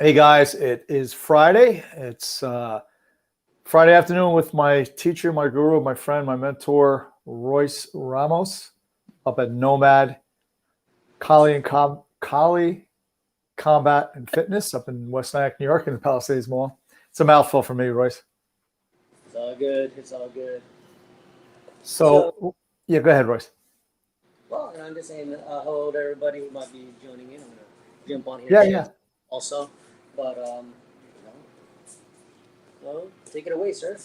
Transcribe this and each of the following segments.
Hey guys, it is Friday. It's Friday afternoon with my teacher, my guru, my friend, my mentor, Royce Ramos, up at Nomad Kali Combat and Fitness up in West Nyack, New York, in the Palisades Mall. It's a mouthful for me, Royce. It's all good. It's all good. So yeah, go ahead, Royce. Well, I'm just saying hello to everybody who might be joining in. I'm gonna jump on here Yeah. also, but well, take it away, sir.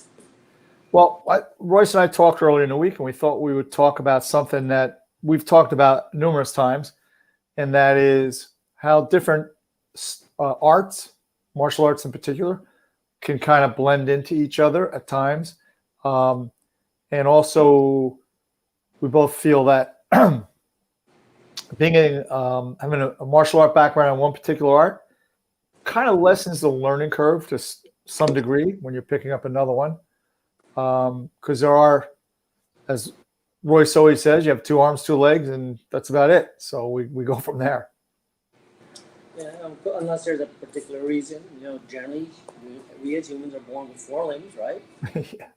Well, Royce and I talked earlier in the week, and we thought we would talk about something that we've talked about numerous times, and that is how different arts, martial arts in particular, can kind of blend into each other at times. And also, we both feel that being having a martial art background in one particular art kind of lessens the learning curve to some degree when you're picking up another one. Because there are, as Royce always says, you have 2 arms, 2 legs, and that's about it. So we go from there. Yeah, unless there's a particular reason, generally we as humans are born with 4 limbs, right? Yeah.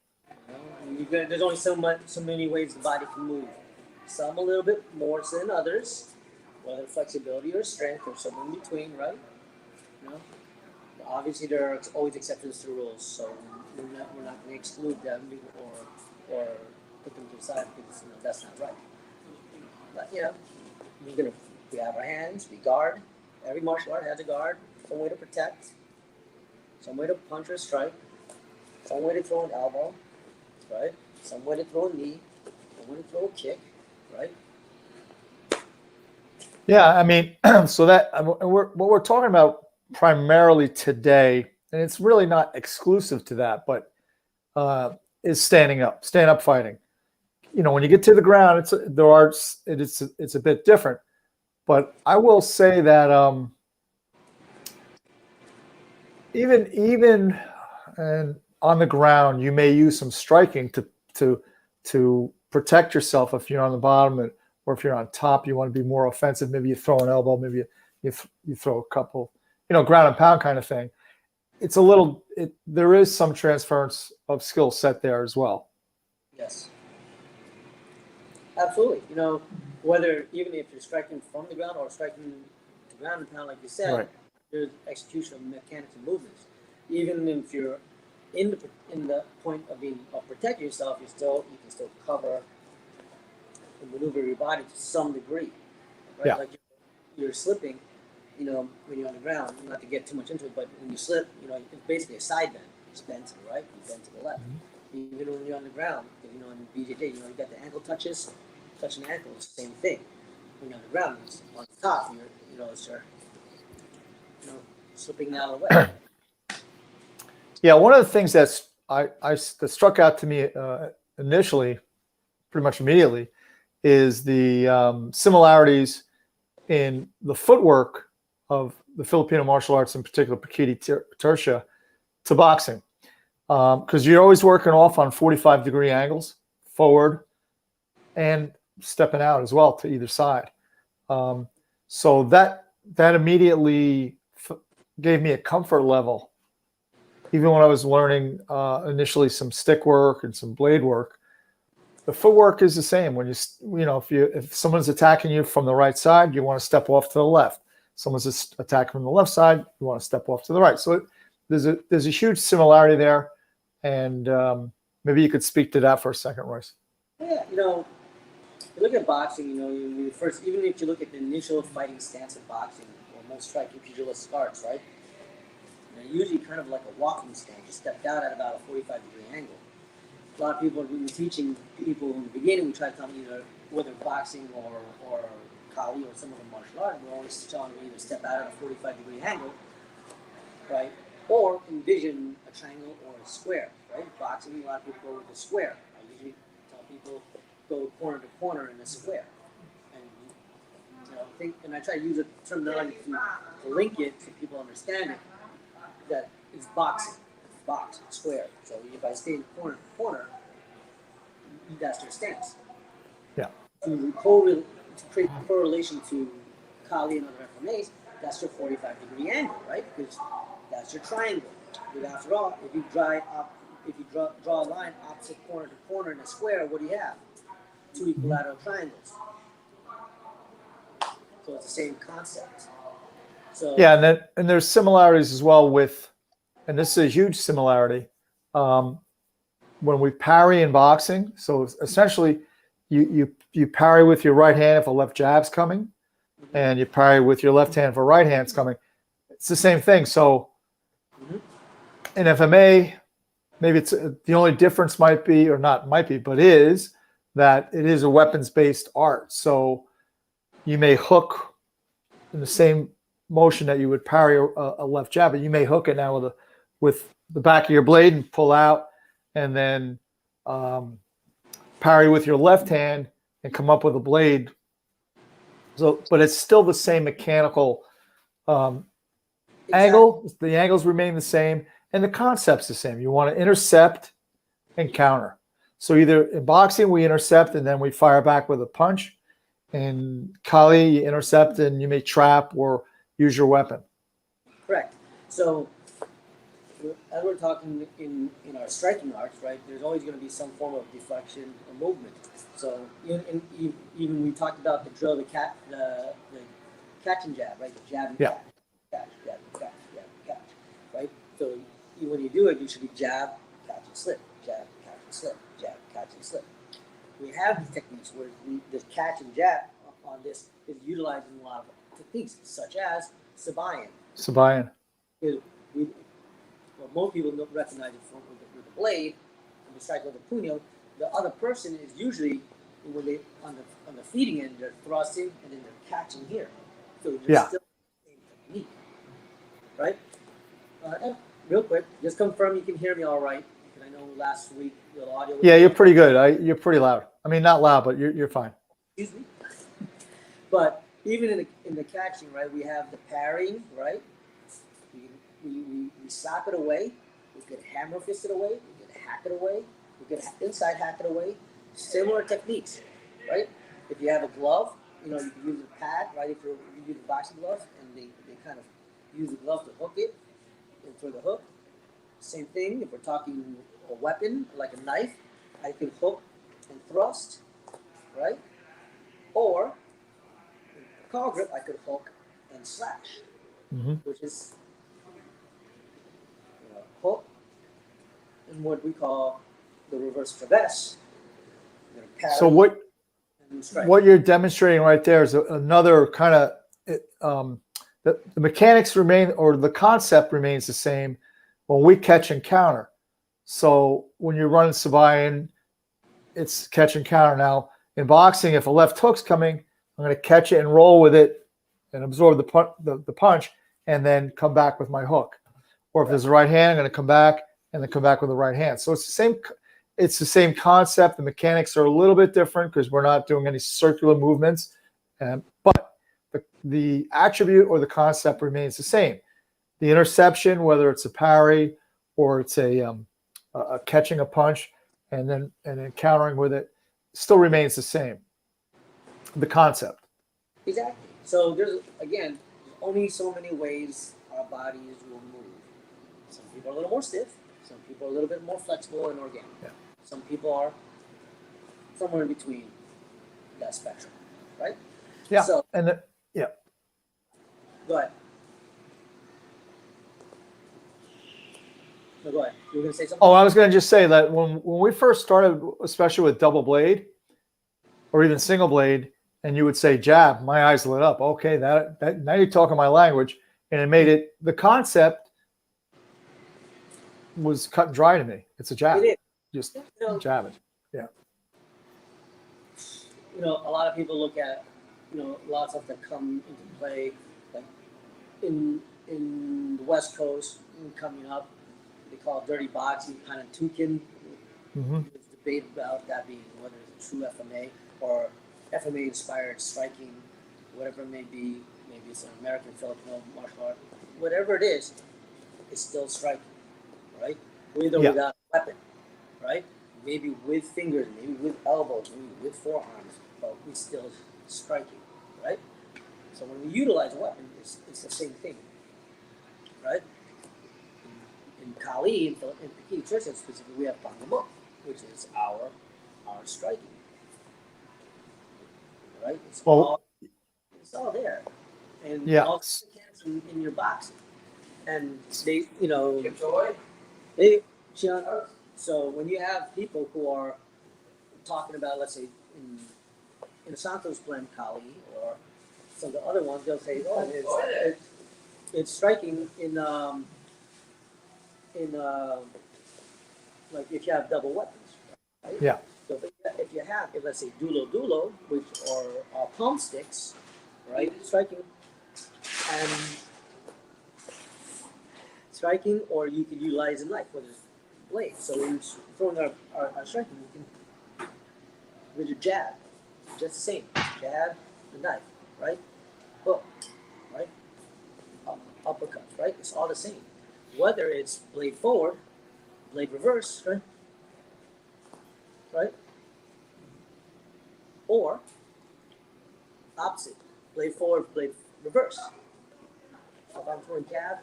There's only so many ways the body can move. Some a little bit more so than others, whether flexibility or strength or somewhere in between, right? Obviously there are always exceptions to rules, so we're not going to exclude them or put them to the side because that's not right. But we have our hands, we guard. Every martial art has a guard, some way to protect, some way to punch or strike, some way to throw an elbow, right? Some way to throw a knee, some way to throw a kick, right? Yeah, I mean, so that what we're talking about primarily today, and it's really not exclusive to that, but is stand up fighting. When you get to the ground, it's a bit different. But I will say that even and on the ground, you may use some striking to protect yourself if you're on the bottom, or if you're on top, you want to be more offensive. Maybe you throw an elbow, maybe you throw a couple, ground and pound kind of thing. It's there is some transference of skill set there as well. Yes. Absolutely. Whether even if you're striking from the ground or striking to ground and pound, like you said, right. There's execution of mechanics and movements. Even if you're in the point of protecting yourself, you can still cover and maneuver your body to some degree. Right? Yeah. Like you're slipping, when you're on the ground. Not to get too much into it, but when you slip, it's basically a side bend. You bend to the right, you bend to the left. Mm-hmm. Even when you're on the ground, in BJJ, you got the ankle touches. Touching the ankle, it's the same thing. When you're on the ground, it's on the top, slipping out of the way. Yeah, one of the things that struck out to me initially, pretty much immediately, is the similarities in the footwork of the Filipino martial arts, in particular Pakiti Tertia, to boxing. Because you're always working off on 45-degree angles, forward, and stepping out as well to either side. So that immediately gave me a comfort level. Even when I was learning initially some stick work and some blade work, the footwork is the same. When if someone's attacking you from the right side, you want to step off to the left. Someone's attacking from the left side, you want to step off to the right. So there's a huge similarity there, and maybe you could speak to that for a second, Royce. Yeah, you look at boxing. Even if you look at the initial fighting stance of boxing, or most striking pugilist starts, right? Usually kind of like a walking stance. You stepped out at about a 45-degree angle. A lot of people, when we're teaching people in the beginning, we try to tell them whether boxing or Kali or some other martial art, we're always telling them either step out at a 45-degree angle, right? Or envision a triangle or a square, right? Boxing, a lot of people go with a square. I usually tell people go corner to corner in a square. And I try to use a terminology to link it so people understand it. That is boxing, square. So if I stay in corner to corner, that's their stance. Yeah. To create correlation to Kali and other FMAs, that's your 45-degree angle, right? Because that's your triangle. But after all, if you draw a line opposite corner to corner in a square, what do you have? Two equilateral triangles. So it's the same concept. So Yeah, and there's similarities as well with, and this is a huge similarity. When we parry in boxing, so essentially you parry with your right hand if a left jab's coming, and you parry with your left hand if a right hand's coming. It's the same thing. So in FMA, maybe it's the only difference might be, or not might be, but is that it is a weapons-based art. So you may hook in the same motion that you would parry a left jab, but you may hook it now with the back of your blade and pull out, and then parry with your left hand and come up with a blade. So, but it's still the same mechanical angle. The angles remain the same, and the concept's the same. You want to intercept and counter. So either in boxing we intercept and then we fire back with a punch. In Kali, you intercept and you may trap or use your weapon. Correct. So as we're talking in our striking arts, right, there's always going to be some form of deflection or movement. So even we talked about the drill, the catch and jab, right? The jab and Yeah. catch, jab and catch, jab and catch, right? So when you do it, you should be jab, catch and slip, jab, catch and slip, jab, catch and slip. We have these techniques where the catch and jab on this is utilizing a lot of techniques, such as Sabayan. Sabayan. Most people don't recognize it with the blade and the strike with the puño. The other person is usually when they on the feeding end, they're thrusting and then they're catching here. So they're still the same technique, right? And real quick, just confirm you can hear me all right. Because I know last week the audio. Yeah, you're pretty good. You're pretty loud. I mean, not loud, but you're fine. Excuse me. But even in the catching, right, we have the parrying, right? We slap it away. We could hammer fist it away. We could hack it away. We could inside hack it away. Similar techniques, right? If you have a glove, you can use a pad, right? If you use a boxing glove, and they kind of use the glove to hook it and throw the hook. Same thing. If we're talking a weapon like a knife, I can hook and thrust, right? Or a car grip, I could hook and slash, which is hook and what we call the reverse traverse. So what you're demonstrating right there is another kind of the mechanics remain, or the concept remains the same when we catch and counter. So when you're running Sabayan, it's catch and counter. Now in boxing, if a left hook's coming, I'm going to catch it and roll with it and absorb the punch and then come back with my hook. Or if there's a right hand, I'm going to come back and then come back with the right hand. So it's the same concept. The mechanics are a little bit different because we're not doing any circular movements, but the attribute or the concept remains the same. The interception, whether it's a parry or it's a catching a punch and then countering with it, still remains the same. The concept. Exactly. So there's only so many ways our bodies will move. Some people are a little more stiff. Some people are a little bit more flexible and organic. Yeah. Some people are somewhere in between that spectrum, right? Yeah. So, yeah. Go ahead. No, go ahead. You were going to say something? Oh, I was going to just say that when we first started, especially with double blade or even single blade, and you would say jab, my eyes lit up. Okay, that now you're talking my language, and it made it, the concept was cut and dry to me. It's a jab. It is. Just jab it. Yeah. A lot of people look at, a lot of stuff that come into play, like in the West Coast coming up, they call it dirty boxing, kind of Tukin. There's debate about that being whether it's a true FMA or FMA inspired striking, whatever it may be. Maybe it's an American Filipino martial art. Whatever it is, it's still striking, right? With or without a weapon, right? Maybe with fingers, maybe with elbows, maybe with forearms, but we still striking, right? So when we utilize a weapon, it's the same thing, right? In Kali, in Pakiti tradition specifically, we have Pangamuk, which is our striking, right? It's all there, and Yeah. also in your boxing, and they, they, so when you have people who are talking about, let's say, in Santos blend Kali or some of the other ones, they'll say, oh, it's striking in like if you have double weapons, right? Yeah. So if you have, let's say dulo, which are palm sticks, right? Striking, or you could utilize a knife, whether it's blade. So when you're throwing our striking, you can with your jab, just the same. Jab, the knife, right? Hook, right? Uppercuts, right? It's all the same. Whether it's blade forward, blade reverse, right? Right? Or opposite, blade forward, blade reverse. So if I'm throwing jab,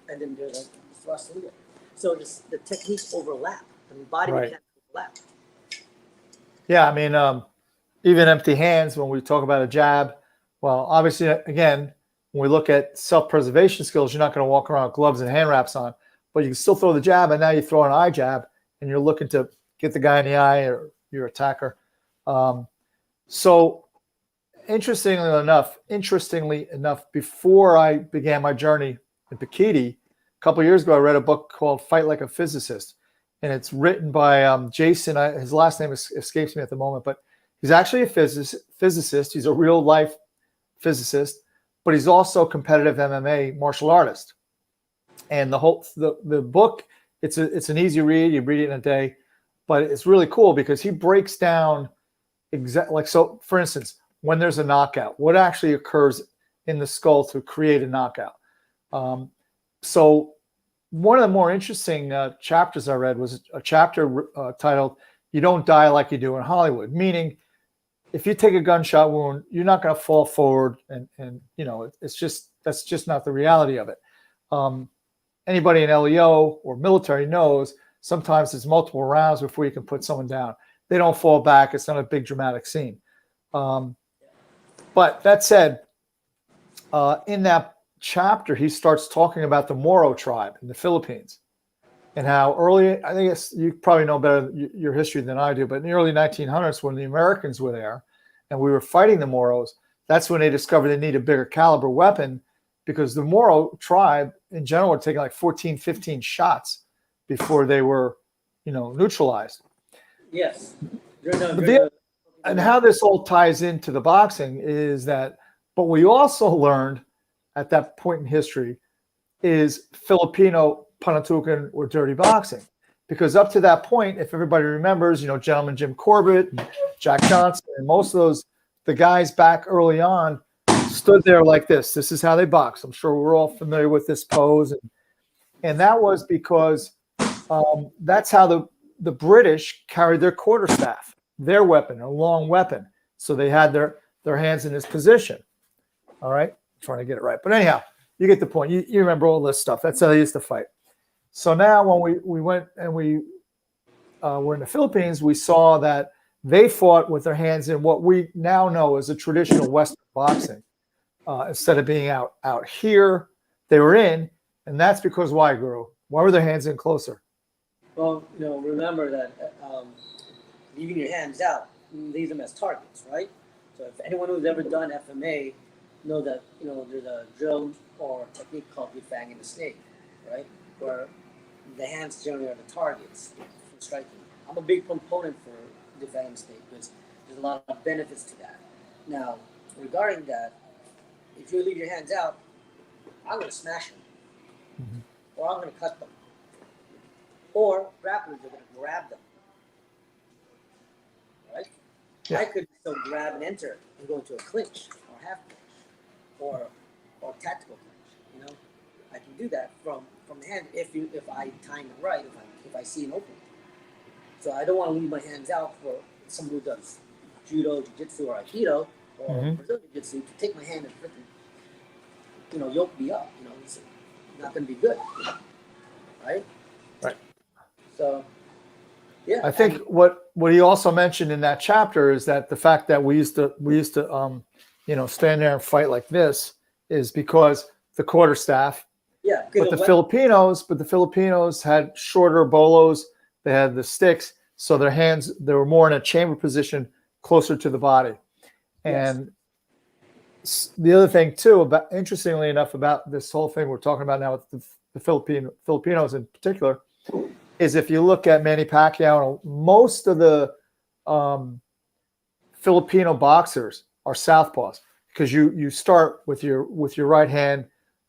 and then there's a thrust in there. So the techniques overlap. I mean, body mechanics overlap. Yeah, I mean, even empty hands, when we talk about a jab, well, obviously, again, when we look at self-preservation skills, you're not going to walk around with gloves and hand wraps on, but you can still throw the jab, and now you throw an eye jab, and you're looking to get the guy in the eye or your attacker. So interestingly enough, before I began my journey in Pakiti, a couple of years ago, I read a book called Fight Like a Physicist, and it's written by Jason. His last name escapes me at the moment, but he's actually a physicist. He's a real life physicist, but he's also a competitive MMA martial artist. And the book, it's an easy read. You read it in a day, but it's really cool because he breaks down so. For instance, when there's a knockout, what actually occurs in the skull to create a knockout? So one of the more interesting chapters I read was a chapter titled "You Don't Die Like You Do in Hollywood," meaning if you take a gunshot wound, you're not going to fall forward, and that's just not the reality of it. Anybody in LEO or military knows sometimes it's multiple rounds before you can put someone down. They don't fall back. It's not a big dramatic scene. But that said, in that chapter, he starts talking about the Moro tribe in the Philippines and how early, I think you probably know better your history than I do, but in the early 1900s, when the Americans were there and we were fighting the Moros, that's when they discovered they need a bigger caliber weapon, because the Moro tribe in general were taking like 14, 15 shots before they were, neutralized. Yes. And how this all ties into the boxing is that, but we also learned at that point in history is Filipino panantukan or dirty boxing. Because up to that point, if everybody remembers, gentleman Jim Corbett, and Jack Johnson, and most of the guys back early on stood there like this. This is how they box. I'm sure we're all familiar with this pose. And that was because that's how the British carried their quarterstaff, their weapon, a long weapon. So they had their hands in this position. All right. I'm trying to get it right. But anyhow, you get the point. You remember all this stuff. That's how they used to fight. So now when we went and we were in the Philippines, we saw that they fought with their hands in what we now know as a traditional Western boxing. Instead of being out here, they were in. And that's because why, Guru? Why were their hands in closer? Well, remember that leaving your hands out leaves them as targets, right? So if anyone who's ever done FMA know that there's a drill or technique called defanging the snake, right? Where the hands generally are the targets for striking. I'm a big proponent for defanging the snake because there's a lot of benefits to that. Now, regarding that, if you leave your hands out, I'm going to smash them, or I'm going to cut them, or grapplers are going to grab them, right? Yeah. I could still grab and enter and go into a clinch or half clinch, or tactical clinch. I can do that from the hand if I time it right, if I see an opening. So I don't want to leave my hands out for someone who does judo, jiu-jitsu, or aikido, or Mhm. Brazilian jiu-jitsu to take my hand and freaking, yoke me up. It's not going to be good, right? Right. So, yeah. I think what he also mentioned in that chapter is that the fact that we used to stand there and fight like this is because the quarterstaff, Yeah, but the Filipinos had shorter bolos. They had the sticks, so their hands, they were more in a chamber position closer to the body. And the other thing too, about interestingly enough, about this whole thing we're talking about now with the Filipinos in particular, is if you look at Manny Pacquiao, most of the Filipino boxers are southpaws because you start with your right hand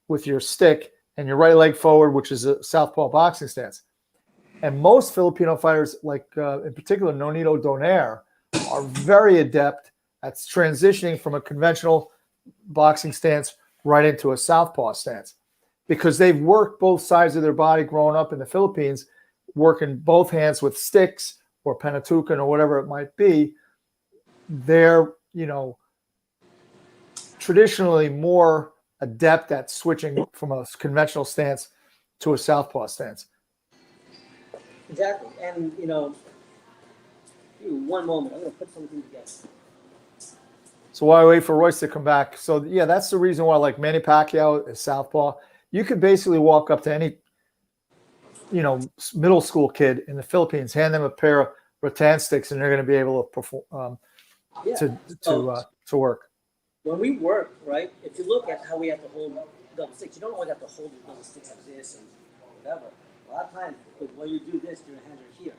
with your stick and your right leg forward, which is a southpaw boxing stance. And most Filipino fighters, like in particular Nonito Donaire, are very adept at transitioning from a conventional boxing stance right into a southpaw stance because they've worked both sides of their body growing up in the Philippines, working both hands with sticks or penatukan or whatever it might be. They're, traditionally more adept at switching from a conventional stance to a southpaw stance. Exactly. And, one moment, I'm going to put something together. So while I wait for Royce to come back, so yeah, that's the reason why, like Manny Pacquiao is southpaw. You could basically walk up to any, middle school kid in the Philippines, hand them a pair of rattan sticks, and they're going to be able to perform to work. When we work, right? If you look at how we have to hold double sticks, you don't always have to hold the double sticks like this and whatever. A lot of times, when you do this, your hands are here.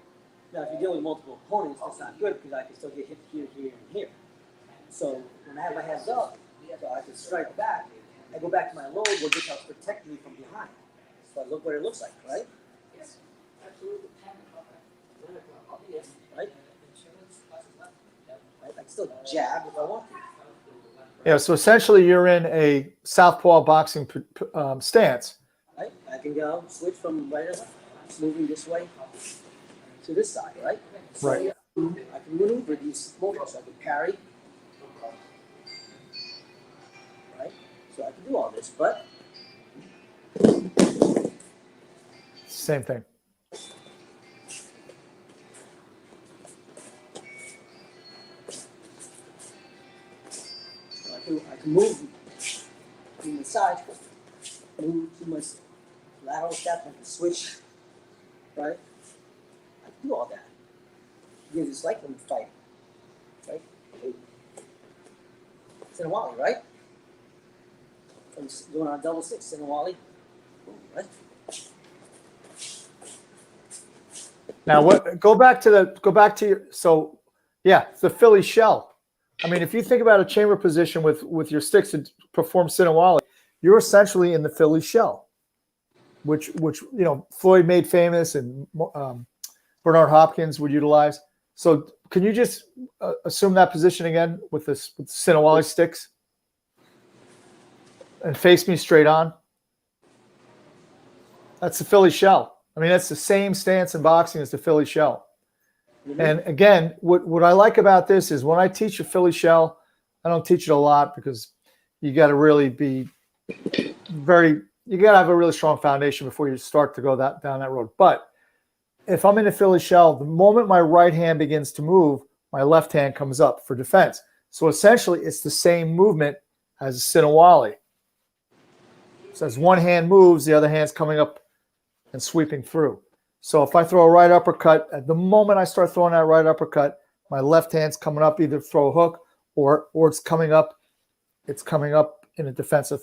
Now, if you're dealing with multiple opponents, that's not good because I can still get hit here, here, and here. So when I have my hands up, so I can strike back, I go back to my load, which helps protect me from behind. So look what it looks like, right? Yes, absolutely. Right? I can still jab if I want to. Yeah, so essentially you're in a southpaw boxing stance. Right? I can go switch from right to left, moving this way to this side, right? So right. I can maneuver these movements. So I can parry, right? So I can do all this, but same thing. So I can move to the side, move to my lateral step, I can switch, right? I can do all that. Because it's like when you fight, right? Sinawali, right? I'm going on double six, Sinawali, right? Now, go back to your, so yeah, it's the Philly shell. I mean, if you think about a chamber position with your sticks to perform Sinawali, you're essentially in the Philly shell, which Floyd made famous and Bernard Hopkins would utilize. So can you just assume that position again with Sinawali sticks and face me straight on? That's the Philly shell. I mean, that's the same stance in boxing as the Philly shell. Mm-hmm. And again, what I like about this is when I teach a Philly shell, I don't teach it a lot because you got to really be you got to have a really strong foundation before you start to go down that road. But if I'm in a Philly shell, the moment my right hand begins to move, my left hand comes up for defense. So essentially, it's the same movement as a Sinawali. So as one hand moves, the other hand's coming up and sweeping through. So if I throw a right uppercut, at the moment I start throwing that right uppercut, my left hand's coming up, either throw a hook or it's coming up in a defensive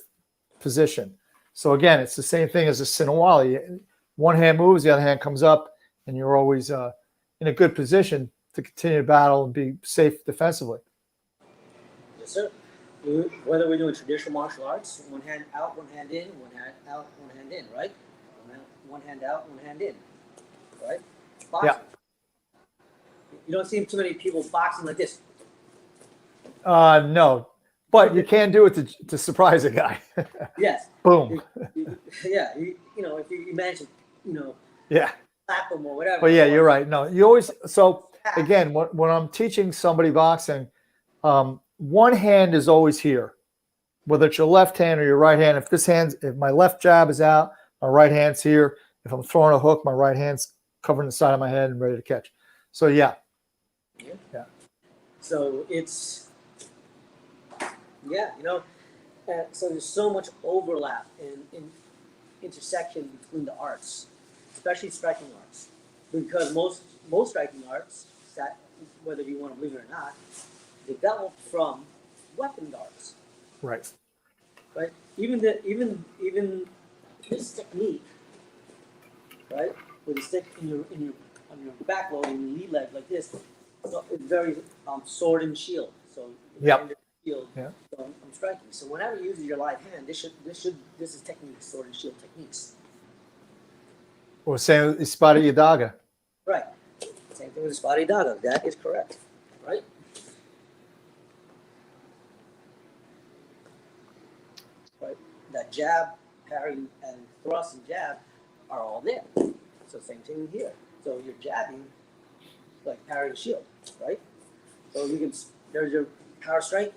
position. So again, it's the same thing as a Sinawali. One hand moves, the other hand comes up, and you're always in a good position to continue to battle and be safe defensively. Yes, sir. Whether we're doing traditional martial arts, one hand out, one hand in, one hand out, one hand in, right? One hand out, one hand in, right? Boxing. Yeah. You don't see too many people boxing like this. No, but you can do it to surprise a guy. Yes. Boom. If you manage to, yeah, slap them or whatever. But yeah, you're right. No, you always. So again, when I'm teaching somebody boxing, one hand is always here, whether it's your left hand or your right hand. If my left jab is out, my right hand's here. If I'm throwing a hook, my right hand's covering the side of my head and ready to catch. So yeah. So it's so there's so much overlap and intersection between the arts, especially striking arts, because most striking arts, that whether you want to believe it or not, developed from weapon guards. Right. Right. Even this technique, right, with the stick on your back load and lead leg like this, so it's very sword and shield. So shield. Yeah. So I'm striking. So whenever you use your live hand, this is techniques, sword and shield techniques. Or saying Espada y Daga. Right. Same thing with Espada y Daga. That is correct. Right. Right. That jab, parry, and thrust and jab are all there. So same thing here. So you're jabbing like parry and shield, right? So there's your power strike,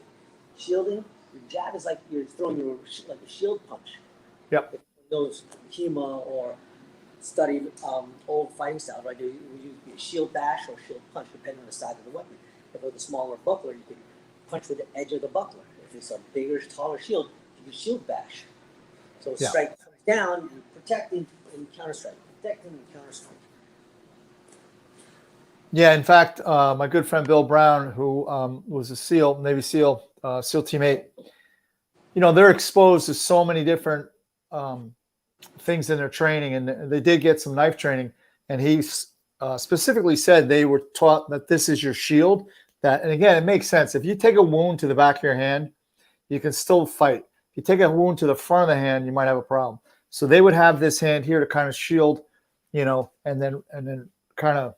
shielding. Your jab is like you're throwing like a shield punch. Yep. Those Kima or studied old fighting styles, right? You use shield bash or shield punch depending on the size of the weapon. If it's a smaller buckler, you can punch with the edge of the buckler. If it's a bigger, taller shield, you can shield bash. So strike down and protecting and counter strike, protecting and counter strike. Yeah, in fact, my good friend Bill Brown, who was a SEAL, Navy SEAL, SEAL Team 8, they're exposed to so many different things in their training, and they did get some knife training, and he specifically said they were taught that this is your shield. And again, it makes sense. If you take a wound to the back of your hand, you can still fight. If you take a wound to the front of the hand, you might have a problem. So they would have this hand here to kind of shield, and then kind of.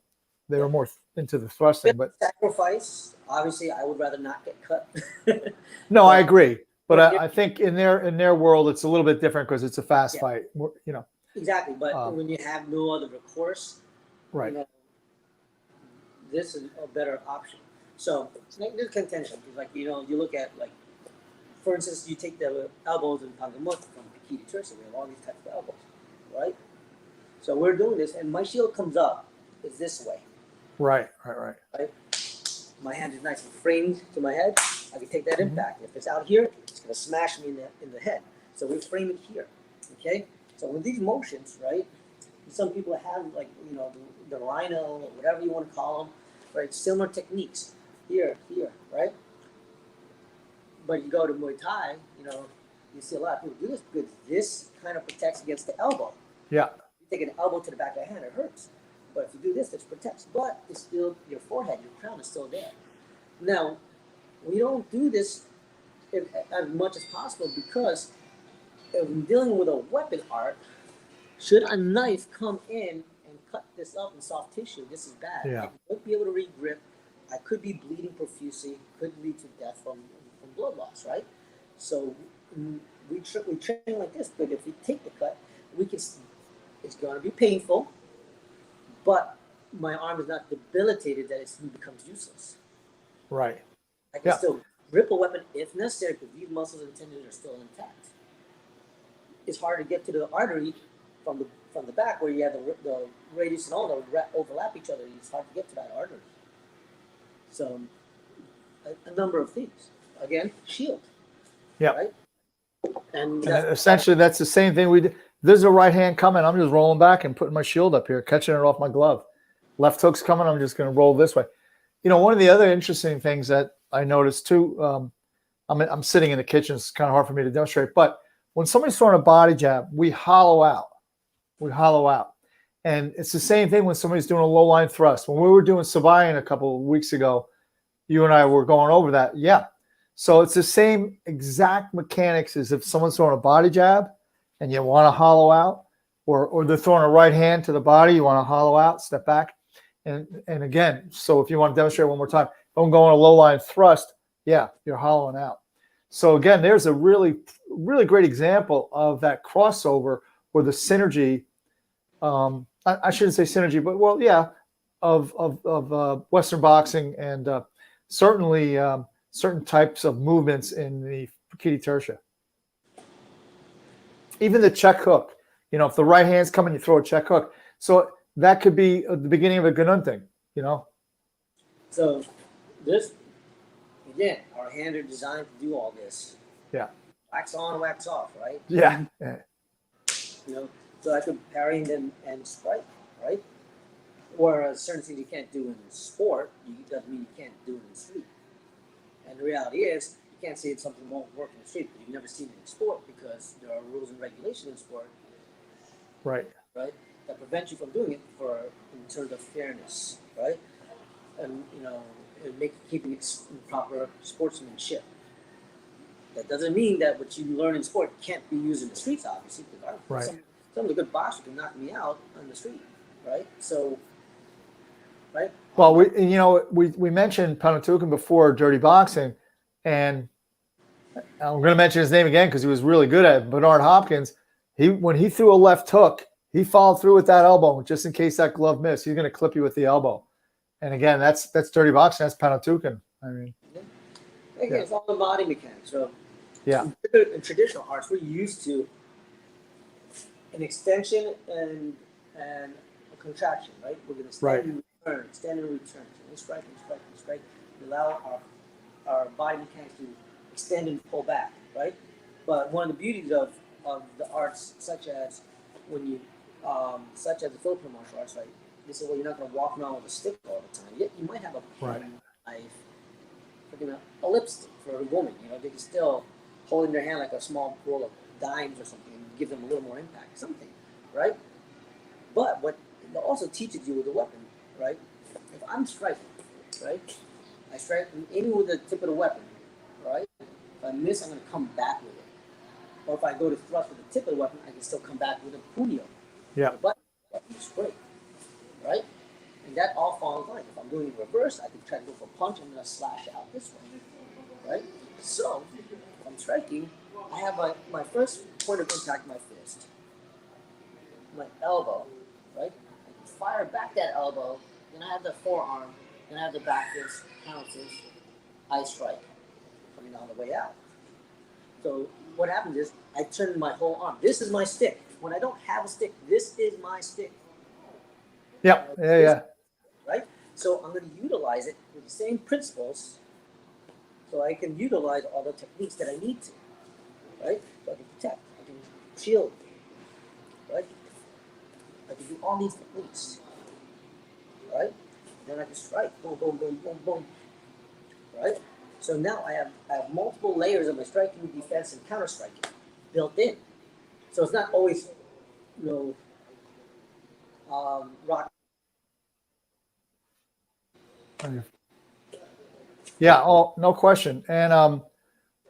They were more into the thrusting, but sacrifice. Obviously, I would rather not get cut. No, I agree. But I think in their world, it's a little bit different because it's a fast fight. Exactly, but when you have no other recourse, right? This is a better option. So there's contention. Like you look at for instance, you take the elbows in Pangamut from Pikiti Tursa. We have all these types of elbows, right? So we're doing this, and my shield comes up is this way. Right. My hand is nice and framed to my head. I can take that impact. If it's out here, it's going to smash me in the head. So we frame it here. Okay. So with these motions, right? Some people have the rhino or whatever you want to call them, right? Similar techniques here, right? But you go to Muay Thai, you see a lot of people do this because this kind of protects against the elbow. Yeah. You take an elbow to the back of the hand, it hurts. But if you do this, protects. But it's still your forehead, your crown is still there. Now, we don't do this as much as possible because if I'm dealing with a weapon art, should a knife come in and cut this up in soft tissue, this is bad. Yeah. I won't be able to re-grip. I could be bleeding profusely, could lead to death from blood loss, right? So we train like this, but if we take the cut, it's going to be painful. But my arm is not debilitated that it becomes useless. Right. I can still grip a weapon if necessary because these muscles and tendons are still intact. It's hard to get to the artery from the back where you have the radius and all overlap each other. It's hard to get to that artery. So a number of things. Again, shield. Yeah. Right? And essentially, that's the same thing we do. There's a right hand coming. I'm just rolling back and putting my shield up here, catching it off my glove. Left hook's coming. I'm just going to roll this way. One of the other interesting things that I noticed too, I'm sitting in the kitchen. It's kind of hard for me to demonstrate. But when somebody's throwing a body jab, we hollow out. And it's the same thing when somebody's doing a low line thrust. When we were doing Sabayan a couple of weeks ago, you and I were going over that. Yeah. So it's the same exact mechanics as if someone's throwing a body jab and you want to hollow out, or they're throwing a right hand to the body, you want to hollow out, step back. And again, so if you want to demonstrate one more time, if I'm going a low line thrust, yeah, you're hollowing out. So again, there's a really, really great example of that crossover or the synergy. I shouldn't say synergy, but of Western boxing and certainly certain types of movements in the Prakiti Tertia. Even the check hook, if the right hand's coming, you throw a check hook. So that could be the beginning of a Ganunting, So this, again, our hands are designed to do all this. Yeah. Wax on, wax off, right? Yeah. So I could parry and strike, right? Or certain things you can't do in sport, doesn't mean you can't do it in the street. And the reality is, you can't say something won't work in the street, but you've never seen it in sport because there are rules and regulations in sport, Right. that prevent you from doing it in terms of fairness, right? And keeping it in proper sportsmanship. That doesn't mean that what you learn in sport can't be used in the streets, obviously. Because Right. Some of the good boxers can knock me out on the street, right? So, right? Well, we mentioned Panatukan before, dirty boxing, and I'm going to mention his name again because he was really good at it. Bernard Hopkins. When he threw a left hook, he followed through with that elbow just in case that glove missed. He's going to clip you with the elbow. And again, that's dirty boxing. That's Panatukan. I mean, Again, it's all the body mechanics. So, yeah. In traditional arts, we're used to an extension and a contraction, right? We're going to stand and return, stand and return. So we strike and strike and strike. We allow our body mechanics to extend and pull back, right? But one of the beauties of the arts, such as the Filipino martial arts, right? They say, well, you're not going to walk around with a stick all the time. Yet you might have a pen, knife, a lipstick for a woman. They can still hold in their hand like a small roll of dimes or something and give them a little more impact, something, right? But what it also teaches you with a weapon, right? If I'm striking, right? I strike aiming with the tip of the weapon, right? If I miss, I'm going to come back with it. Or if I go to thrust with the tip of the weapon, I can still come back with a puño. Yeah. But it's great, right? And that all falls in line. If I'm doing it reverse, I can try to go for a punch and I'm going to slash out this way, right? So if I'm striking, I have my first point of impact, my fist, my elbow, right? I can fire back that elbow, then I have the forearm, then I have the back fist, pounces, I strike, coming on the way out. So what happens is I turn my whole arm. This is my stick. When I don't have a stick, this is my stick. Yeah. Right? So I'm going to utilize it with the same principles so I can utilize all the techniques that I need to. Right? So I can protect, I can shield, right? I can do all these techniques. Right? Then I can strike. Boom, boom, boom, boom, boom. Right? So now I have multiple layers of my striking, defense, and counter striking built in. So it's not always, rock. Yeah. Oh, no question. And I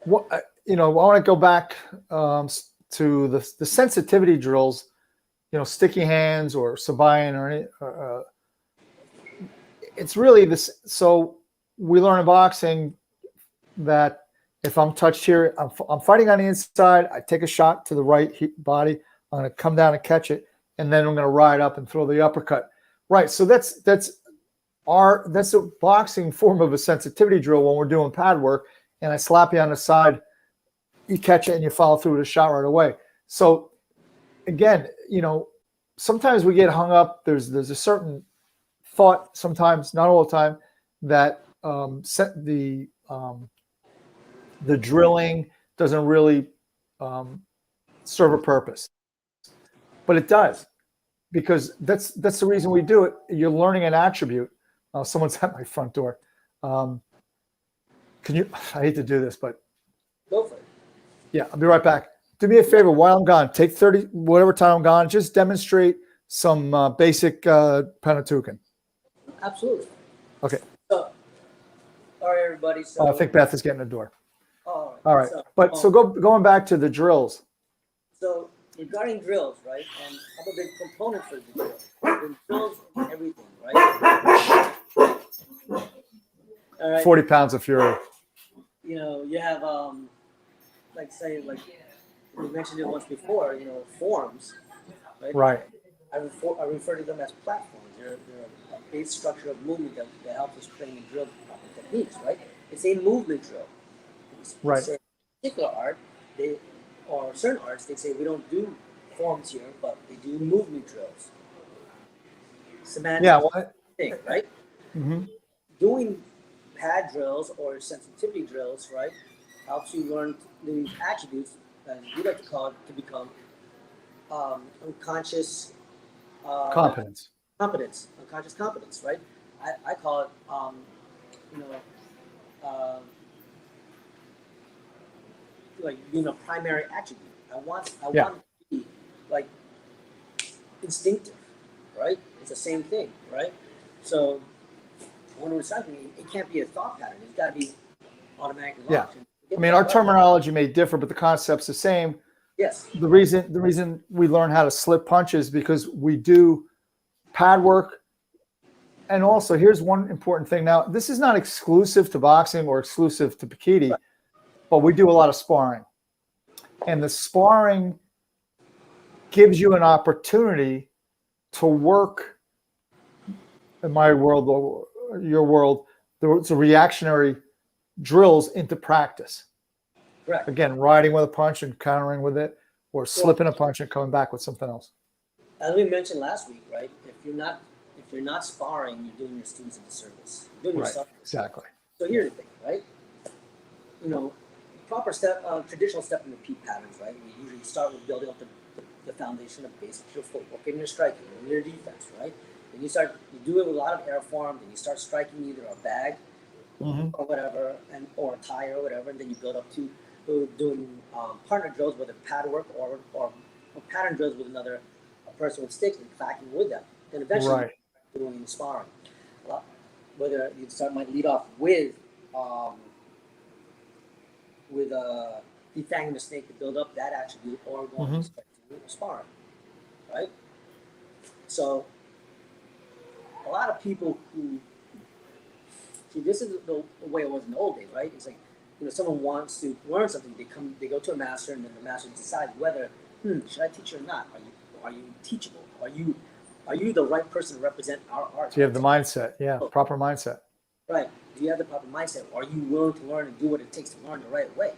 want to go back to the sensitivity drills. Sticky hands or sabayan or any. It's really this. So we learn in boxing that if I'm touched here, I'm fighting on the inside. I take a shot to the right body. I'm going to come down and catch it, and then I'm going to ride up and throw the uppercut. Right. So that's a boxing form of a sensitivity drill when we're doing pad work, and I slap you on the side, you catch it, and you follow through with a shot right away. So again, sometimes we get hung up. There's a certain thought, sometimes not all the time, that the drilling doesn't really serve a purpose, but it does, because that's the reason we do it. You're learning an attribute. Someone's at my front door. Can you? I hate to do this, but Go for it. Yeah, I'll be right back. Do me a favor while I'm gone. Take 30, whatever time I'm gone. Just demonstrate some basic Panatukan. Absolutely. Okay. So, all right, everybody. So I think Beth is getting the door. All right. So going back to the drills. So regarding drills, right? And I'm a big proponent for the drills. The drills and everything, right? All right. 40 pounds of fury. You have like we mentioned it once before. Forms, right? Right. I refer to them as platforms. They're a base structure of movement that helps us train and drill proper techniques, right? It's a movement drill. Right. So particular art, or certain arts, they say we don't do forms here, but they do movement drills. Semantic Yeah. Well, thing, right? mhm. Doing pad drills or sensitivity drills, right, helps you learn these attributes, and we like to call it to become unconscious Competence. competence, unconscious competence, right? I call it, you know, like being a primary attribute. I Yeah. want it to be like instinctive, right? It's the same thing, right? So when we're cycling, it can't be a thought pattern. It's got to be automatically Yeah. locked. I mean, our terminology may differ, but the concept's the same. Yes. The reason we learn how to slip punches because we do pad work. And also, here's one important thing. Now, this is not exclusive to boxing or exclusive to Pikiti, but we do a lot of sparring. And the sparring gives you an opportunity to work, in my world or your world, the reactionary drills into practice. Correct. Again, riding with a punch and countering with it, or slipping a punch and coming back with something else. As we mentioned last week, right? If you're not sparring, you're doing your students a disservice. You're doing Right. yourself. Exactly. So here's the thing, right? You know, proper step, traditional step in the peak patterns, right? We usually start with building up the foundation of basics, your footwork and your striking and your defense, right? Then you do it with a lot of air form, then you start striking either a bag or whatever, or a tie or whatever, and then you build up to doing partner drills with a pad work or pattern drills with a person with sticks and clacking with them. Then eventually doing sparring. Whether you might lead off with defanging the snake to build up that attribute, or going straight to sparring, right? So a lot of people who see, this is the way it was in the old days, right? It's like, someone wants to learn something, they go to a master, and then the master decides whether, should I teach you or not? Are you teachable? Are you the right person to represent our art? So you have the mindset, proper mindset. Right. Do you have the proper mindset? Are you willing to learn and do what it takes to learn the right way?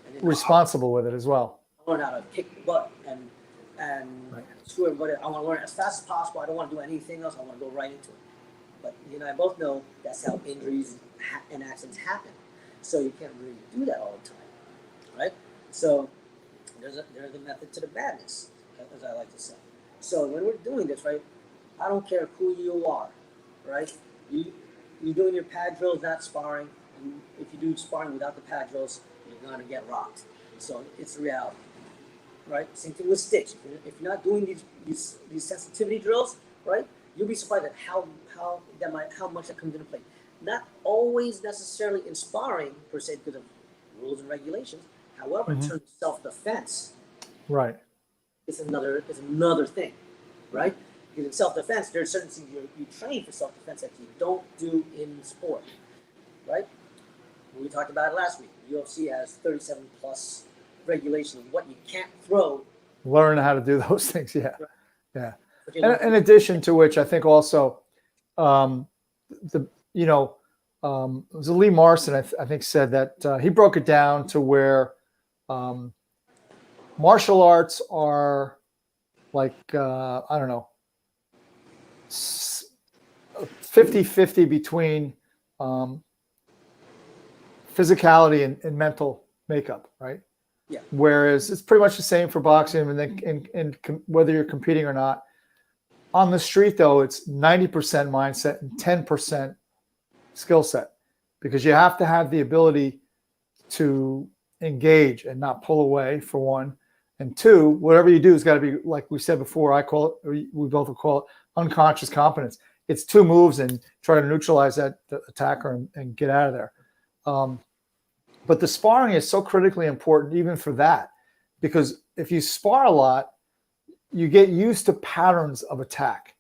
And then Responsible with it as well. learn how to kick the butt and screw everybody. I want to learn as fast as possible. I don't want to do anything else. I want to go right into it. But you and I both know that's how injuries and accidents happen. So you can't really do that all the time, right? So there's a method to the madness, as I like to say. So when we're doing this, right, I don't care who you are, right? You're doing your pad drills, not sparring. And if you do sparring without the pad drills, you're going to get rocked. So it's the reality, right? Same thing with sticks. If you're not doing these sensitivity drills, right, you'll be surprised at how much that comes into play. Not always necessarily in sparring per se because of rules and regulations. However, in terms of self-defense, right, it's another thing, right? Because in self-defense, there's certain things you train for self-defense that you don't do in sport, right? We talked about it last week. The UFC has 37 plus regulations of what you can't throw. Learn how to do those things. Yeah. And in addition to which, I think also, it was Lee Marson, I think, said that he broke it down to where martial arts are like, I don't know, 50-50 between physicality and mental makeup, right? Yeah. Whereas it's pretty much the same for boxing, and then and whether you're competing or not. On the street, though, it's 90% mindset and 10% skill set, because you have to have the ability to engage and not pull away, for one. And two, whatever you do has got to be, like we said before, I call it, or we both will call it, unconscious competence. It's two moves and try to neutralize that attacker and get out of there. But the sparring is so critically important even for that, because if you spar a lot, you get used to patterns of attack,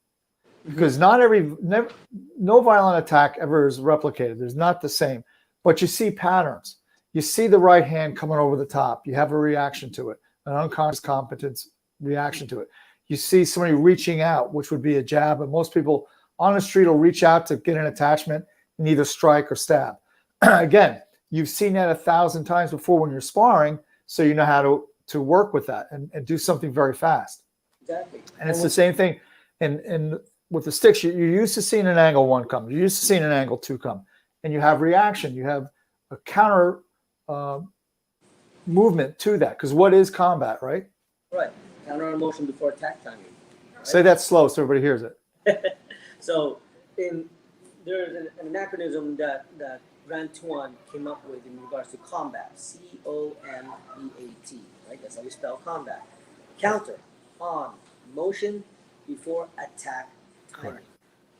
because no violent attack ever is replicated. There's not the same, but you see patterns. You see the right hand coming over the top. You have a reaction to it, an unconscious competence reaction to it. You see somebody reaching out, which would be a jab, and most people on the street will reach out to get an attachment and either strike or stab. again, you've seen that 1,000 times before when you're sparring, so you know how to work with that and do something very fast. Exactly. And it's the same thing in with the sticks. You're used to seeing an angle one come. You're used to seeing an angle two come. And you have reaction. You have a counter movement to that. Because what is combat, right? Right. Counter motion before attack timing. Right? Say that slow so everybody hears it. So there's an anachronism that Grand Tuan came up with in regards to combat. COMBAT, right? That's how you spell combat. Counter, on, motion before attack timing. Correct.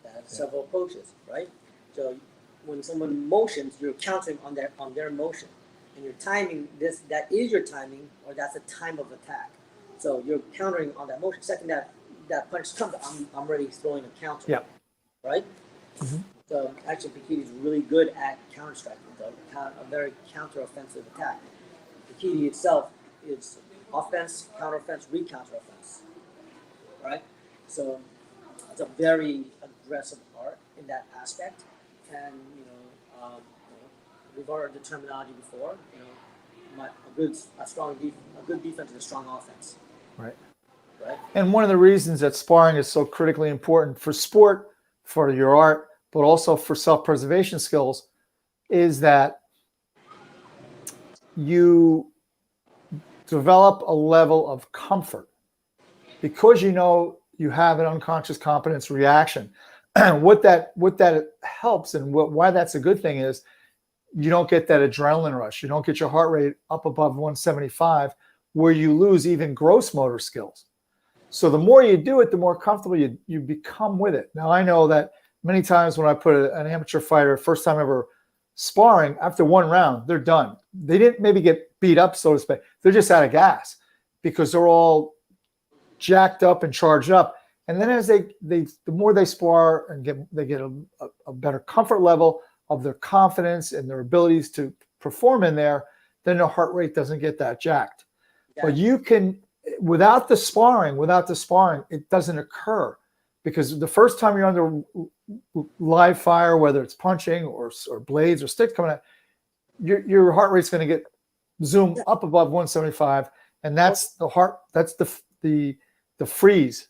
That's several approaches, right? So when someone motions, you're countering on their motion. And your timing, that is your timing, or that's the time of attack. So you're countering on that motion. Second, that punch comes, I'm already throwing a counter. Yeah. Right? Mm-hmm. So actually, Pikiti is really good at counter striking, a very counter-offensive attack. Pikiti itself is offense, counter-offense, re-counter-offense. Right? So it's a very aggressive art in that aspect. And, we've heard the terminology before. A good defense is a strong offense. Right. Right. And one of the reasons that sparring is so critically important for sport, for your art, but also for self-preservation skills, is that you develop a level of comfort because you know you have an unconscious competence reaction. What that helps and why that's a good thing is you don't get that adrenaline rush. You don't get your heart rate up above 175 where you lose even gross motor skills. So the more you do it, the more comfortable you become with it. Now, I know that many times when I put an amateur fighter, first time ever sparring, after one round, they're done. They didn't maybe get beat up, so to speak. They're just out of gas because they're all jacked up and charged up. And then as the more they spar and they get a better comfort level of their confidence and their abilities to perform in there, then their heart rate doesn't get that jacked. Yeah. But you can, without the sparring, it doesn't occur because the first time you're under live fire, whether it's punching or blades or sticks coming out, your heart rate's going to get zoomed up above 175, and that's the freeze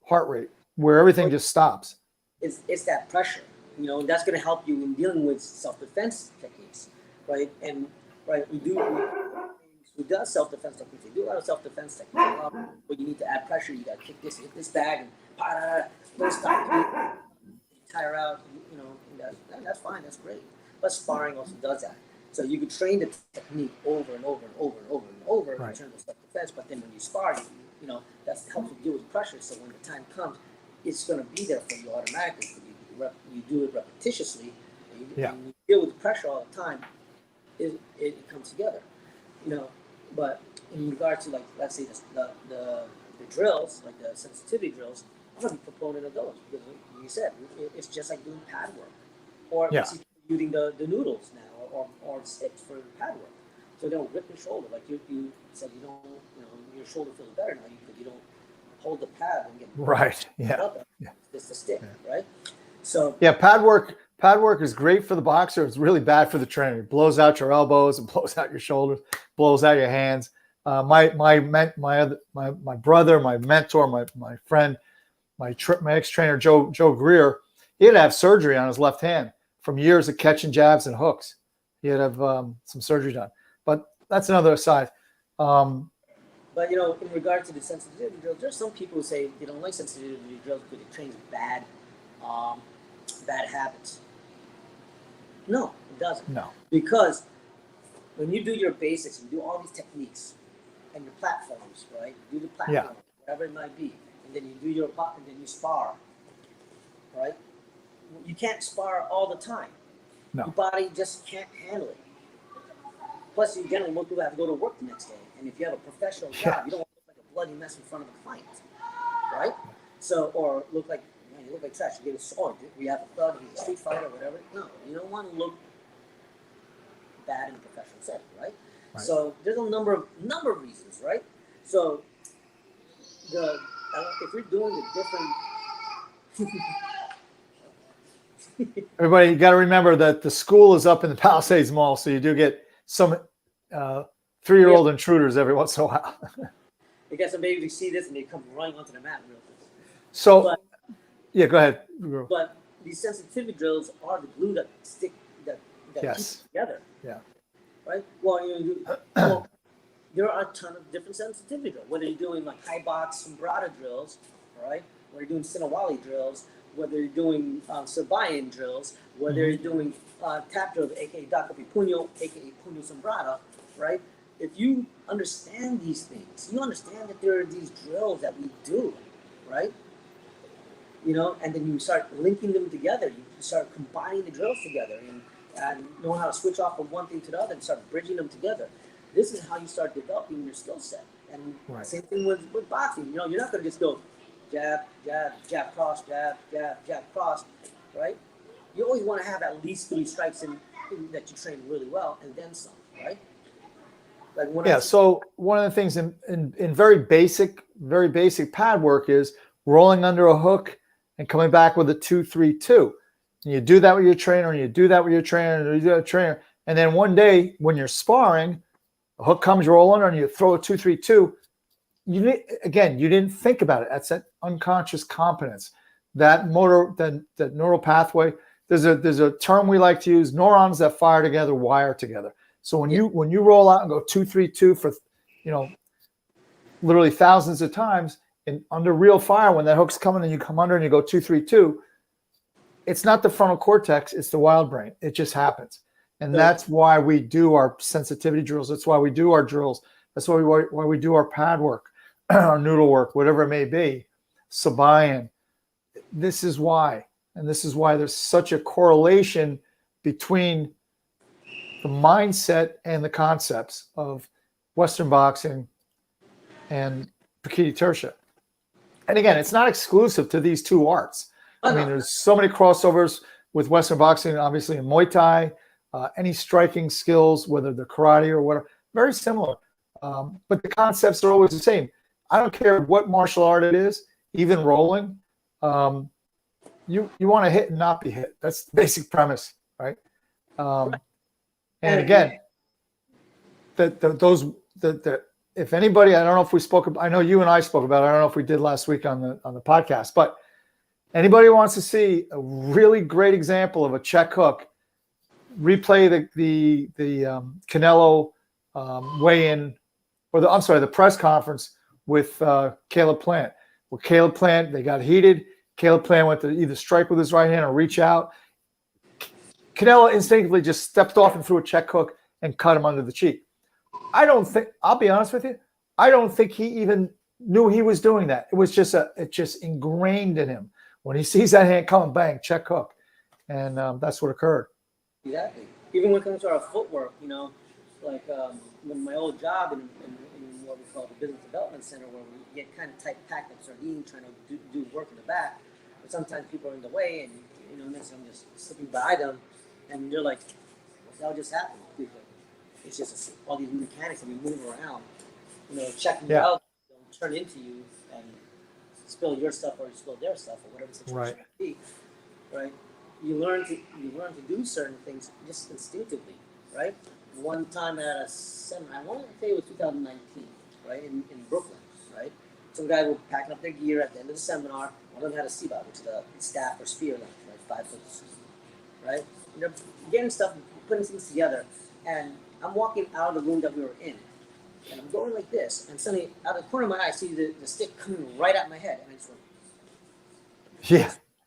heart rate where everything just stops. It's that pressure, and that's going to help you in dealing with self-defense techniques, right? And we do self-defense techniques. We do a lot of self-defense techniques. But you need to add pressure. You got to kick this, hit this bag, and don't stop. Tire out. That's fine. That's great. But sparring also does that. So you could train the technique over and over and over and over and over in terms of self-defense. But then when you spar, that helps you deal with pressure. So when the time comes, it's going to be there for you automatically. You do it repetitiously. And you deal with pressure all the time. It comes together. But in regard to, like, let's say the drills, like the sensitivity drills, I'm going to be a proponent of those because, like you said, it's just like doing pad work, or using the noodles now, or sticks for pad work, so they don't rip your shoulder. Like you said, your shoulder feels better now because you don't hold the pad and get right. Yeah. It's the stick, right? So pad work is great for the boxer. It's really bad for the trainer. It blows out your elbows, and blows out your shoulders, blows out your hands. My brother, my mentor, my friend, my ex-trainer Joe Greer, he had to have surgery on his left hand from years of catching jabs and hooks. He had to have some surgery done. But that's another aside. But in regard to the sensitivity drills, there's some people who say they don't like sensitivity drills because it trains bad habits. No, it doesn't. No. Because when you do your basics, you do all these techniques and your platforms, right? You do the platform, whatever it might be, and then you do your and then you spar, right? You can't spar all the time. No. Your body just can't handle it. Plus, you generally most people have to go to work the next day, and if you have a professional job, you don't want to look like a bloody mess in front of a client, right? So, or look like you look like trash. You get a sword. We have a thug. He's a street fighter, or whatever. No, you don't want to look bad in a professional setting, right? So there's a number of reasons, right? So if you're doing the different, Everybody, you got to remember that the school is up in the Palisades Mall, so you do get some 3-year-old intruders every once in a while. I guess maybe they see this and they come running onto the mat real quick. So, yeah, go ahead. But these sensitivity drills are the glue that stick that Yes. keeps it together. Yeah. Right. Well, well, there are a ton of different sensitivity drills. Whether you're doing like high box sombrada drills, right? Whether you're doing Sinawali drills, whether you're doing Sabayan drills, whether you're doing tap drills, aka Dakapi Puño, aka Puño Sombrada, right? If you understand these things, you understand that there are these drills that we do, right? And then you start linking them together. You start combining the drills together and knowing how to switch off from one thing to the other and start bridging them together. This is how you start developing your skill set. And same thing with boxing. You're not going to just go jab, jab, jab, cross, jab, jab, jab, cross, right? You always want to have at least 3 strikes that you train really well, and then some, right? So one of the things in very basic pad work is rolling under a hook and coming back with a 2-3-2. And you do that with your trainer, and you do that with your trainer, and you do that with your trainer. And then one day when you're sparring, a hook comes rolling and you throw a 2-3-2. You didn't think about it. That's that unconscious competence, that motor, that neural pathway. There's a term we like to use: neurons that fire together wire together. So when you roll out and go 2-3-2 for literally thousands of times and under real fire, when that hook's coming and you come under and you go 2-3-2, it's not the frontal cortex, it's the wild brain. It just happens. And that's why we do our sensitivity drills. That's why we do our drills. That's why we do our pad work, our noodle work, whatever it may be, Sabayan. This is why. And this is why there's such a correlation between the mindset and the concepts of Western boxing and Prakiti Tertia. And again, it's not exclusive to these two arts. I mean, there's so many crossovers with Western boxing, obviously in Muay Thai, any striking skills, whether they're karate or whatever, very similar. But the concepts are always the same. I don't care what martial art it is, even rolling. You want to hit and not be hit. That's the basic premise, right? And again, if anybody, I don't know if we spoke. I know you and I spoke about it. I don't know if we did last week on the podcast, but anybody who wants to see a really great example of a check hook, replay the Canelo weigh-in, or the press conference with Caleb Plant. With Caleb Plant, they got heated. Caleb Plant went to either strike with his right hand or reach out. Canelo instinctively just stepped off and threw a check hook and cut him under the cheek. I'll be honest with you, I don't think he even knew he was doing that. It was just it just ingrained in him. When he sees that hand coming, bang, check hook. And that's what occurred. Exactly. Even when it comes to our footwork, like when my old job in what we call the Business Development Center, where we get kind of tight-packed like sardines trying to do work in the back, but sometimes people are in the way, and next time I'm just slipping by them, and they're like, what the hell just happened? It's just all these mechanics that we move around, checking you out, don't turn into you and spill your stuff or you spill their stuff or whatever the situation may be, right? You learn to do certain things just instinctively, right? One time at a seminar, I want to say it was 2019, right, in Brooklyn, right? Some guys were packing up their gear at the end of the seminar. One of them had a CBOT, which is a staff or spear length, right, 5 foot, right? And they're getting stuff, putting things together, and I'm walking out of the room that we were in, and I'm going like this, and suddenly, out of the corner of my eye, I see the stick coming right at my head, and I just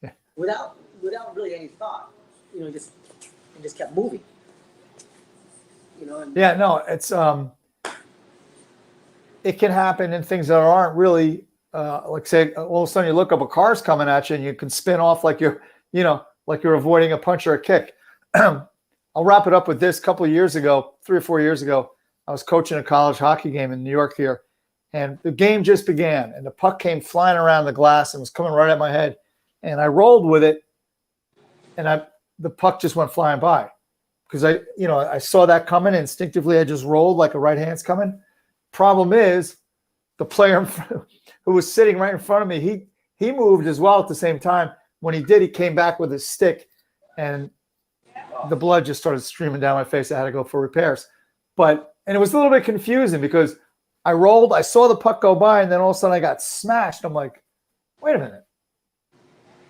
went, without really any thought, just kept moving. It's it can happen in things that aren't really like, say, all of a sudden you look up, a car's coming at you and you can spin off like you're avoiding a punch or a kick. I'll wrap it up with this. 3 or 4 years ago, I was coaching a college hockey game in New York here, and the game just began, and the puck came flying around the glass and was coming right at my head, and I rolled with it, and the puck just went flying by. Because I saw that coming, and instinctively I just rolled like a right hand's coming. Problem is, the player who was sitting right in front of me, he moved as well at the same time. When he did, he came back with his stick and the blood just started streaming down my face. I had to go for repairs. And it was a little bit confusing because I rolled, I saw the puck go by, and then all of a sudden I got smashed. I'm like, wait a minute.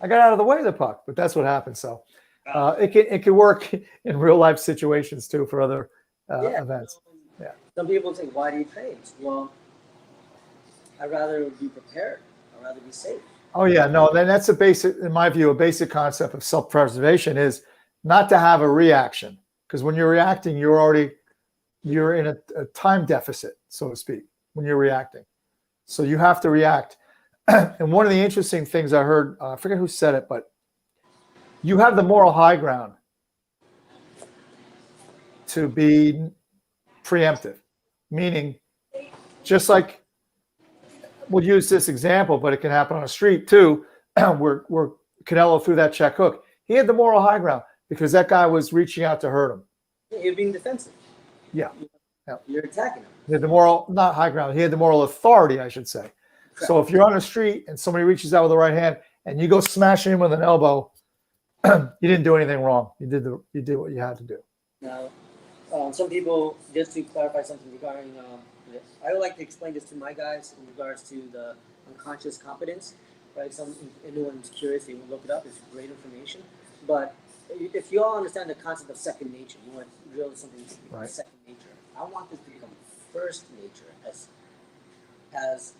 I got out of the way of the puck, but that's what happened. So it can work in real life situations too for other events. Yeah. Some people say, why do you train? Well, I'd rather be prepared. I'd rather be safe. Oh yeah, no, then that's in my view, a basic concept of self-preservation is not to have a reaction. Because when you're reacting, you're in a time deficit, so to speak, when you're reacting. So you have to react. And one of the interesting things I heard, I forget who said it, but you have the moral high ground to be preemptive, meaning just like we'll use this example, but it can happen on a street too, where Canelo threw that check hook. He had the moral high ground because that guy was reaching out to hurt him. You're being defensive. Yeah. You're attacking him. He had the moral, not high ground, he had the moral authority, I should say. Correct. So if you're on the street and somebody reaches out with the right hand and you go smashing him with an elbow, you didn't do anything wrong. You did what you had to do. Now, some people, just to clarify something regarding this, I would like to explain this to my guys in regards to the unconscious competence, right? Anyone's curious, they will look it up. It's great information. But if you all understand the concept of second nature, you want to drill something right. Second nature. I want this to become first nature, as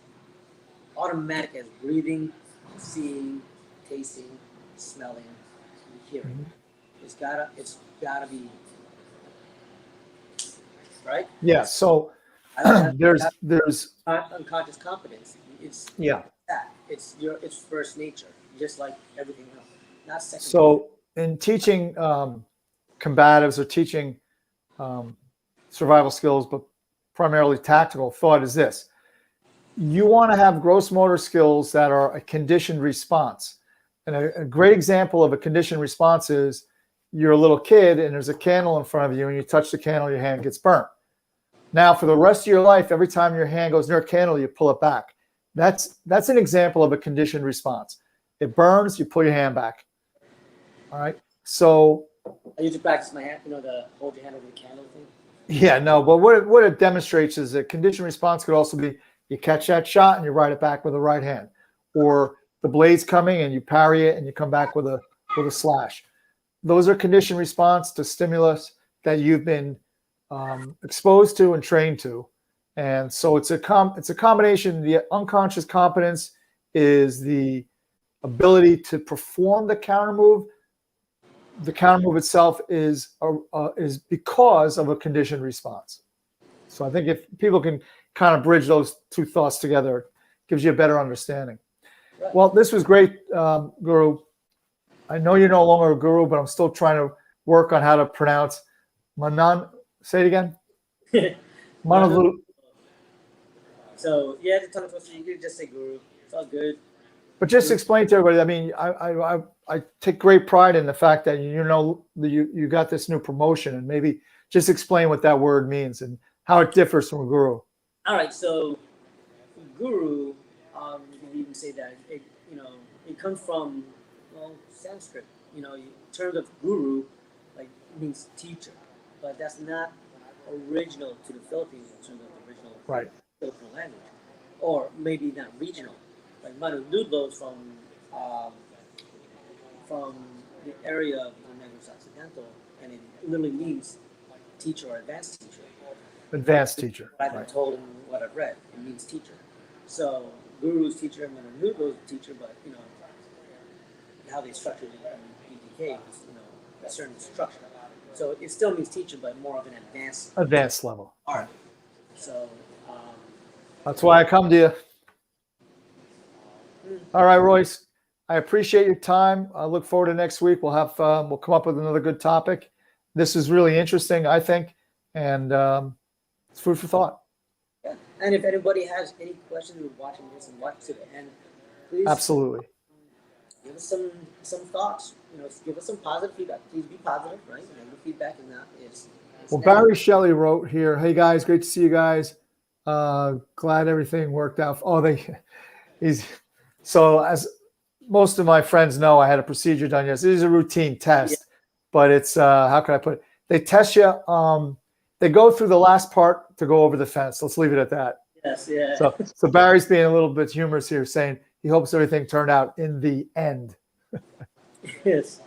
automatic as breathing, seeing, tasting, smelling, and hearing. Mm-hmm. It's gotta be right. Yeah. So there's unconscious competence. It's it's first nature, just like everything else. Not second. So in teaching combatives or teaching survival skills, but primarily tactical, thought is this: you want to have gross motor skills that are a conditioned response. And a great example of a conditioned response is you're a little kid and there's a candle in front of you and you touch the candle, your hand gets burnt. Now, for the rest of your life, every time your hand goes near a candle, you pull it back. That's an example of a conditioned response. It burns, you pull your hand back. All right. So I usually practice my hand, the hold your hand over the candle thing. Yeah, no, but what it demonstrates is that conditioned response could also be you catch that shot and you ride it back with the right hand, or the blade's coming and you parry it and you come back with a slash. Those are conditioned response to stimulus that you've been exposed to and trained to, and so it's a combination. The unconscious competence is the ability to perform the counter move. The counter move itself is because of a conditioned response. So I think if people can kind of bridge those two thoughts together, it gives you a better understanding. Right. Well, this was great, Guru. I know you're no longer a guru, but I'm still trying to work on how to pronounce Manan. Say it again. Manalulu. So yeah, the tongue twister. You could just say guru. It's all good. But just explain to everybody. I mean, I take great pride in the fact that you got this new promotion, and maybe just explain what that word means and how it differs from a guru. All right, so guru, you can even say that it comes from Sanskrit. In terms of guru, like means teacher, but that's not original to the Philippines in terms of the original Filipino language, or maybe not regional. Like Manunudlo from the area of Negros Occidental, and it literally means teacher or advanced teacher. Advanced teacher. What I've been told and what I've read, it means teacher. So guru's teacher, Manunudlo's teacher, but how they structured it in BTK is a certain structure. So it still means teacher, but more of an advanced level. All right. So that's why I come to you. All right, Royce. I appreciate your time. I look forward to next week. We'll come up with another good topic. This is really interesting, I think, and it's food for thought. Yeah. And if anybody has any questions with watching this and watch to the end, please absolutely give us some thoughts. Give us some positive feedback. Please be positive, right? Negative feedback is not. It's well, Barry Shelley wrote here, "Hey guys, great to see you guys. Glad everything worked out." So as most of my friends know, I had a procedure done yesterday. This is a routine test. but it's how can I put it? They test you. They go through the last part to go over the fence. Let's leave it at that. Yes, yeah. So Barry's being a little bit humorous here, saying he hopes everything turned out in the end. Yes.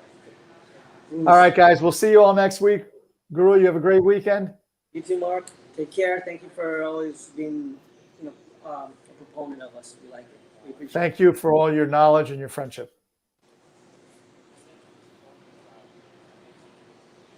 All right, guys. We'll see you all next week. Guru, you have a great weekend. You too, Mark. Take care. Thank you for always being, a proponent of us. We like it. We appreciate it. Thank you for all your knowledge and your friendship.